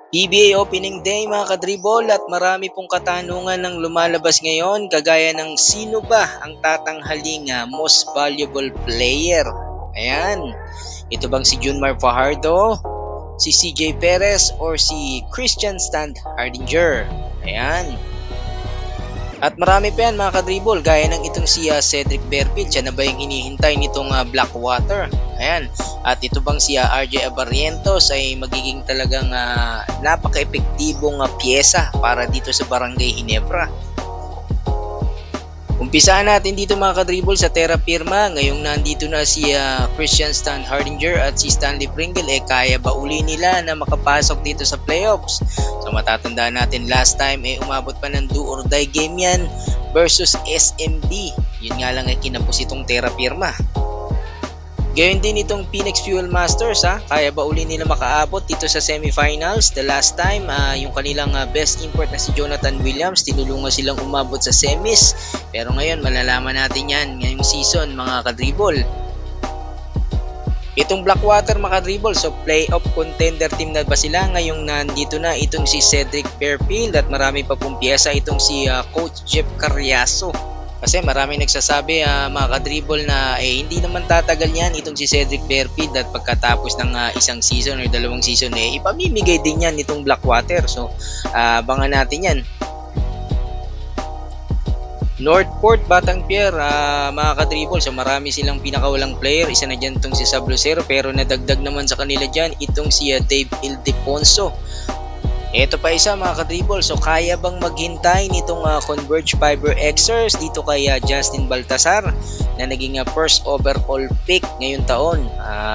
PBA Opening Day mga kadribol at marami pong katanungan ng lumalabas ngayon kagaya ng sino ba ang tatanghaling most valuable player? Ayan, ito bang si Junmar Fajardo, si CJ Perez or si Christian Stan Hardinger? Ayan. At marami pa yan mga kadribol, gaya ng itong si Cedric Berfield, siya na ba yung hinihintay nitong Blackwater? Ayan. At ito bang si RJ Abarrientos ay magiging talagang napaka-epektibong pyesa para dito sa Barangay Ginebra? Umpisahan natin dito mga kadribol sa Terra Firma. Ngayong nandito na si Christian Stan Hardinger at si Stanley Pringle, kaya ba uli nila na makapasok dito sa playoffs? So matatandaan natin last time umabot pa ng do or die game yan versus SMD. Yun nga lang ay kinapos itong Terra Firma. Gayon din itong Phoenix Fuel Masters, kaya ba uli nila makaabot dito sa semifinals? The last time, yung kanilang best import na si Jonathan Williams, tinulungan silang umabot sa semis. Pero ngayon, malalaman natin yan ngayong season mga kadribol. Itong Blackwater mga kadribol, so playoff contender team na ba sila? Ngayong nandito na itong si Cedric Berfield at marami pa pong piyesa itong si Coach Jeff Carriazo. Kasi maraming nagsasabi mga kadribol na hindi naman tatagal yan itong si Cedric Berfield at pagkatapos ng isang season or dalawang season ipamimigay din yan itong Blackwater. So abangan natin yan. Northport, Batangpier, mga kadribol, so marami silang pinakawalang player. Isa na dyan itong si Sablosero, pero nadagdag naman sa kanila dyan itong si Dave Ildefonso. Ito pa isa mga kadribol, so kaya bang maghintay nitong Converge Fiber Xers dito kay Justin Baltasar na naging first overall pick ngayong taon.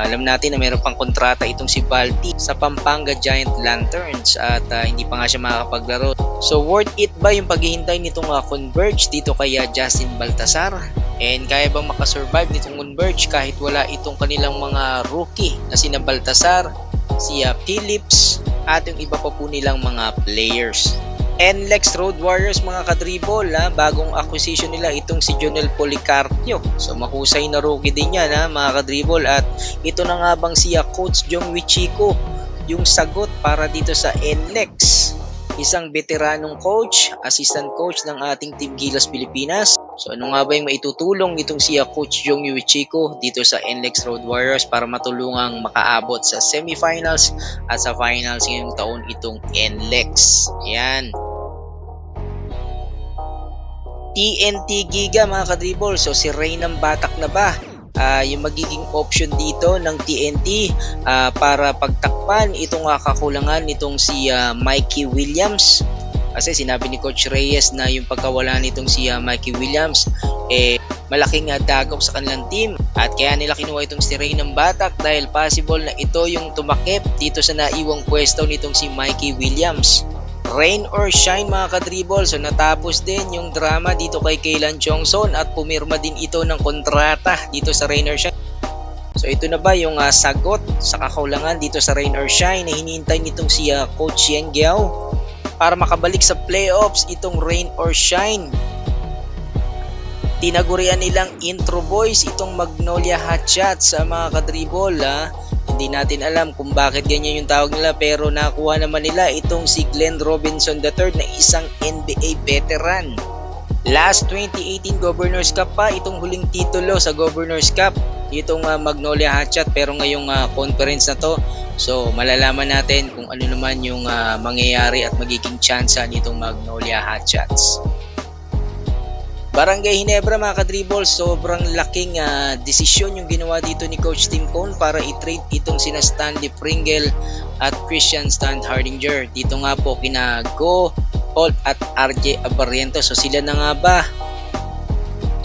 Alam natin na meron pang kontrata itong si Balti sa Pampanga Giant Lanterns at hindi pa nga siya makakapaglaro. So worth it ba yung paghihintay nitong Converge dito kay Justin Baltasar? And kaya bang makasurvive nitong Converge kahit wala itong kanilang mga rookie na sina Baltasar, si Phillips at yung iba pa po nilang mga players? NLEX Road Warriors mga kadribol, bagong acquisition nila itong si Jonel Policarpio. So mahusay na rookie din yan mga kadribol, at ito na nga bang si Coach Jong Wichiko yung sagot para dito sa NLEX? Isang veteranong coach, assistant coach ng ating Team Gilas Pilipinas. So ano nga ba yung maitutulong nitong si Coach Jong Wichiko dito sa NLEX Road Warriors para matulungang makaabot sa semifinals at sa finals ngayong taon itong NLEX? Ayan. TNT Giga mga kadribol, so si Reynam Batak na ba yung magiging option dito ng TNT para pagtakpan itong kakulangan nitong si Mikey Williams? Kasi sinabi ni Coach Reyes na yung pagkawala nitong si Mikey Williams malaking dagok sa kanilang team, at kaya nila kinuha itong si Reynam Batak dahil possible na ito yung tumakip dito sa naiwang pwesto nitong si Mikey Williams. Rain or shine mga kadribol, so natapos din yung drama dito kay Kaylan Chongson at pumirma din ito ng kontrata dito sa Rain or Shine. So ito na ba yung sagot sa kakulangan dito sa Rain or Shine na hinihintay nitong si Coach Yang Giao para makabalik sa playoffs itong Rain or Shine? Tinagurian nilang intro boys itong Magnolia Hotshots sa mga kadribol. Hindi natin alam kung bakit ganyan yung tawag nila, pero nakuha naman nila itong si Glenn Robinson III na isang NBA veteran. Last 2018 Governors Cup pa itong huling titulo sa Governors Cup itong Magnolia Hotshot, pero ngayong conference na to, so malalaman natin kung ano naman yung mangyayari at magiging tsansa nitong Magnolia Hotshots. Barangay Ginebra mga kadribol, sobrang laking desisyon yung ginawa dito ni Coach Tim Cone para i-trade itong sina Stanley Pringle at Christian Stan Hardinger. Dito nga po kina Go Holt at RJ Abarrientos. So sila na nga ba?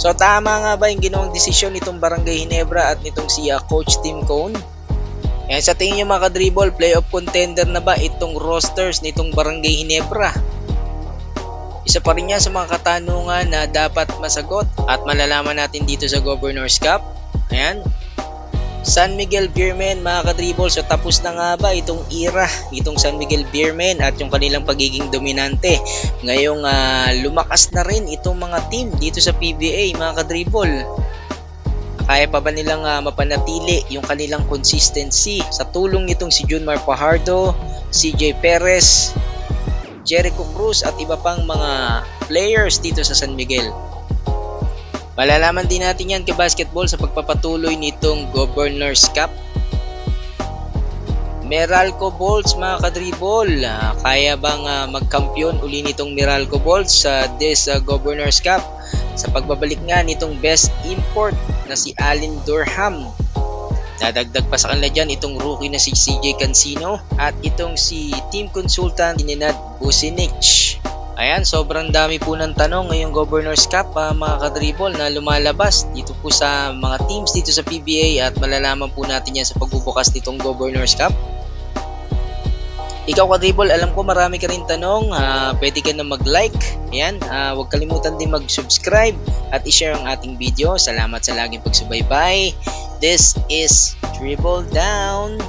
So tama nga ba yung ginawang desisyon nitong Barangay Ginebra at nitong si Coach Tim Cone? Yan, sa tingin nyo mga kadribol, playoff contender na ba itong rosters nitong Barangay Ginebra? Isa pa rin yan sa mga katanungan na dapat masagot at malalaman natin dito sa Governors Cup. Ayan. San Miguel Beermen mga kadribol, so tapos na nga ba itong era itong San Miguel Beermen at yung kanilang pagiging dominante? Ngayong lumakas na rin itong mga team dito sa PBA mga kadribol. Kaya pa ba nilang mapanatili yung kanilang consistency sa tulong nitong si Junmar Fajardo, CJ Perez, Jericho Cruz at iba pang mga players dito sa San Miguel. Malalaman din natin yan basketball sa pagpapatuloy nitong Governor's Cup. Meralco Bolts mga kadribol, kaya bang magkampiyon uli nitong Meralco Bolts sa this Governor's Cup sa pagbabalik nga nitong best import na si Allen Durham. Dadagdag pa sa kanila dyan itong rookie na si CJ Cancino at itong si team consultant Ninad Bucinic. Ayan, sobrang dami po ng tanong ngayong Governor's Cup mga kadribol na lumalabas dito po sa mga teams dito sa PBA at malalaman po natin yan sa pagbubukas nitong Governor's Cup. Ikaw kadribol, alam ko marami ka rin tanong, pwede ka na mag-like, ayan, huwag kalimutan din mag-subscribe at i-share ang ating video. Salamat sa laging pagsubaybay. This is Dribble Down.